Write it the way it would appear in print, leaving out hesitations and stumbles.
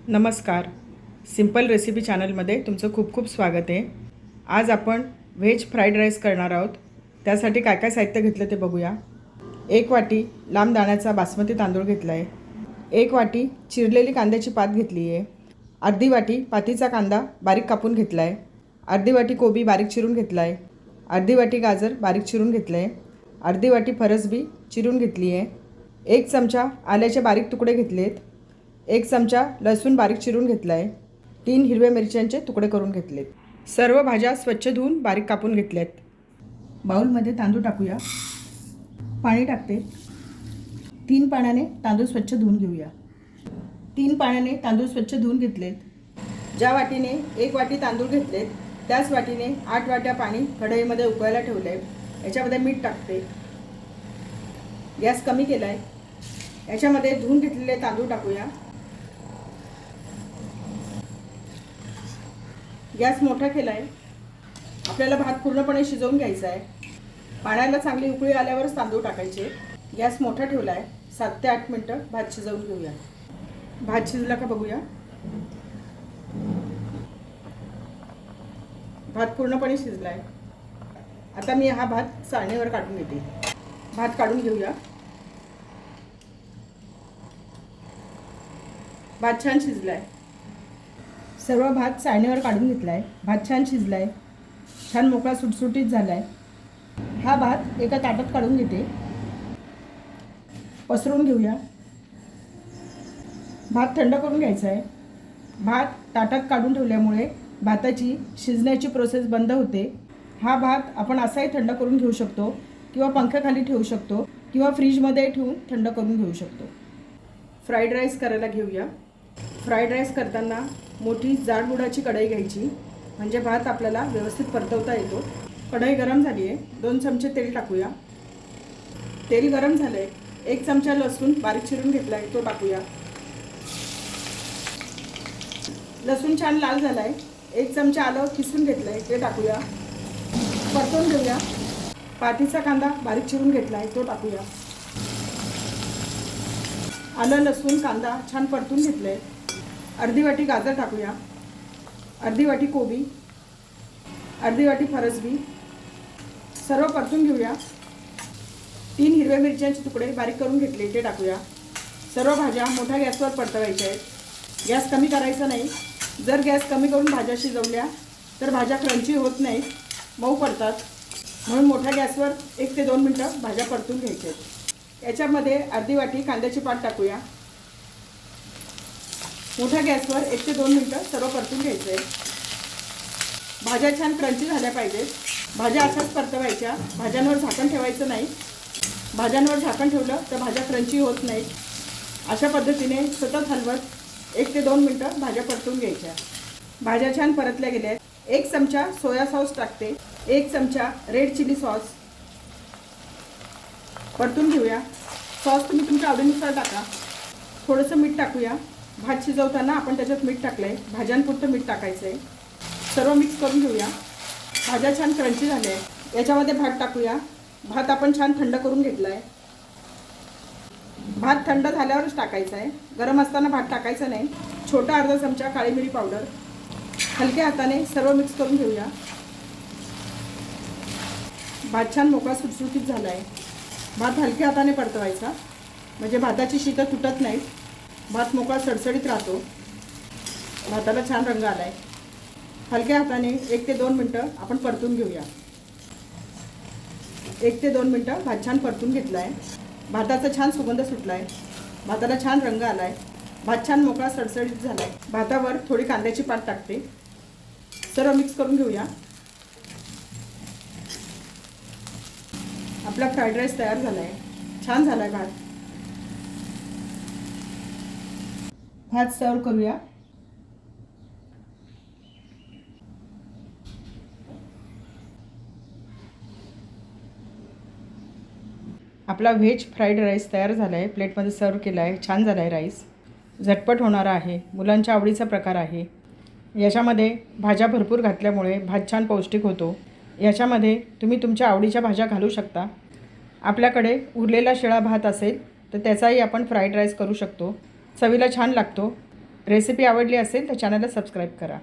नमस्कार. Simple recipe चॅनलमध्ये तुमचं खूप खूप स्वागत आहे. आज आपण व्हेज फ्राईड राईस करणार आहोत. त्यासाठी काय काय साहित्य घेतलं ते बघूया. 1 वाटी लांब दाण्याचा बासमती तांदूळ घेतला आहे. 1 वाटी चिरलेली कांद्याची पात घेतली आहे. अर्धी वाटी पातीचा कांदा बारीक कापून घेतला आहे. अर्धी वाटी कोबी बारीक चिरून घेतला आहे. अर्धी वाटी गाजर बारीक चिरून घेतलं आहे. अर्धी वाटी फरसबी चिरून घेतली आहे. 1 चमचा आल्याचे बारीक तुकडे घेतले आहेत. 1 चमचा लसूण बारीक चिरून घेतला आहे. 3 हिरव्या मिरच्यांचे तुकडे करून घेतलेत. सर्व भाज्या स्वच्छ धुवून बारीक कापून घेतल्यात. बाउलमध्ये तांदूळ टाकूया. पाणी टाकते. 3 पाण्याने तांदूळ स्वच्छ धुवून घेऊया. 3 पाण्याने तांदूळ स्वच्छ धुवून घेतलेत. ज्या वाटीने 1 वाटी तांदूळ घेतलेत त्याच वाटीने 8 वाट्या पाणी कढईमध्ये उकळायला ठेवलं आहे. याच्यामध्ये मीठ टाकते. गॅस कमी केला आहे. याच्यामध्ये धुवून घेतलेले तांदूळ टाकूया. गॅस मोठा केला आहे. आपल्याला भात पूर्णपणे शिजवून घ्यायचा आहे. पाण्याला चांगली उकळी आल्यावरच तांदूळ टाकायचे. गॅस मोठा ठेवला आहे. 7 ते 8 मिनटं भात शिजवून घेऊया. भात शिजला का बघूया. भात पूर्णपणे शिजला आहे. आता मी हा भात चाळणीवर काढून घेते. भात काढून घेऊया. भात छान शिजला आहे. सर्व भात चाळणीवर काढून घेतला आहे. भात छान शिजला आहे. छान मोकळा सुटसुटीत झाला आहे. हा भात एका ताटात काढून घेते. पसरून घेऊया. भात थंड करून घ्यायचा आहे. भात ताटात काढून ठेवल्यामुळे भाताची शिजण्याची प्रोसेस बंद होते. हा भात आपण असाही थंड करून घेऊ शकतो किंवा पंख्याखाली ठेवू शकतो किंवा फ्रीजमध्ये ठेवून थंड करून घेऊ शकतो. फ्राईड राईस करायला घेऊया. फ्राईड राईस करताना मोठी जाडबुडाची कढई घ्यायची, म्हणजे भात आपल्याला व्यवस्थित परतवता येतो. कढई गरम झाली आहे. 2 चमचे तेल टाकूया. तेल गरम झालं आहे. 1 चमचा लसूण बारीक चिरून घेतला आहे तो टाकूया. लसूण छान लाल झाला आहे. 1 चमचा आलं किसून घेतलं आहे ते टाकूया. परतून घेऊया. पातीचा कांदा बारीक चिरून घेतला आहे तो टाकूया. आलं लसूण कांदा छान परतून घेतलं आहे. अर्धी वाटी गाजर टाकूया. अर्धी वाटी कोबी, अर्धी वाटी फरसबी सर्व परतून घेऊया. 3 हिरव्या मिरच्यांचे तुकडे बारीक करून घेतले ते टाकूया. सर्व भाज्या मोठ्या गॅसवर परतवायच्या आहेत. गॅस कमी करायचा नाही. जर गॅस कमी करून भाज्या शिजवल्या तर भाज्या क्रंची होत नाहीत, मऊ पडतात. म्हणून मोठ्या गॅसवर 1 ते 2 मिनटं भाज्या परतून घ्यायच्या आहेत. याच्यामध्ये अर्धी वाटी कांद्याची पात टाकूया. मोठ्या गॅसवर 1 ते 2 मिनटं सर्व परतून घ्यायचं आहे. भाज्या छान क्रंची झाल्या पाहिजेत. भाज्या अशाच परतवायच्या. भाज्यांवर झाकण ठेवायचं नाही. भाज्यांवर झाकण ठेवलं तर भाज्या क्रंची होत नाहीत. अशा पद्धतीने सतत हलवत 1 ते 2 मिनटं भाज्या परतून घ्यायच्या. भाज्या छान परतल्या गेल्या आहेत. 1 चमचा सोया सॉस टाकते. 1 चमचा रेड चिली सॉस परतून घेऊया. सॉस तुम्ही तुमच्या आवडीनुसार टाका. थोडंसं मीठ टाकूया. भात शिजवताना आपण त्याच्यात मीठ टाकलं आहे. भाज्यांपुरतं मीठ टाकायचं आहे. सर्व मिक्स करून घेऊया. भाज्या छान क्रंची झाल्या आहेत. याच्यामध्ये भात टाकूया. भात आपण छान थंड करून घेतला आहे. भात थंड झाल्यावरच टाकायचा आहे. गरम असताना भात टाकायचा नाही. छोटा अर्धा चमचा काळी मिरी पावडर. हलक्या हाताने सर्व मिक्स करून घेऊया. भात छान मोकळा सुटसुटीत झाला आहे. भात हलक्या हाताने परतवायचा, म्हणजे भाताची शीतं तुटत नाहीत. भात मोकळा सडसडीत राहतो. भाताला छान रंग आला आहे. हलक्या हाताने 1 ते 2 मिनटं आपण परतून घेऊया. 1 ते 2 मिनटं भात छान परतून घेतला आहे. भाताचा छान सुगंध सुटला आहे. भाताला छान रंग आला आहे. भात छान मोकळा सडसडीत झाला आहे. भातावर थोडी कांद्याची पात टाकते. सर्व मिक्स करून घेऊया. आपला फ्राईड राईस तयार झाला आहे. छान झाला आहे भात. भात सर्व करूया. आपला व्हेज फ्राईड राईस तयार झाला आहे. प्लेटमध्ये सर्व केला आहे. छान झाला आहे राईस. झटपट होणारा आहे. मुलांच्या आवडीचा प्रकार आहे. याच्यामध्ये भाज्या भरपूर घातल्यामुळे भात छान पौष्टिक होतो. याच्यामध्ये तुम्ही तुमच्या आवडीच्या भाज्या घालू शकता. आपल्याकडे उरलेला शिळा भात असेल तर त्याचाही आपण फ्राईड राईस करू शकतो. चवीला छान लागतो. रेसिपी आवडली असेल तर चॅनलला सबस्क्राईब करा.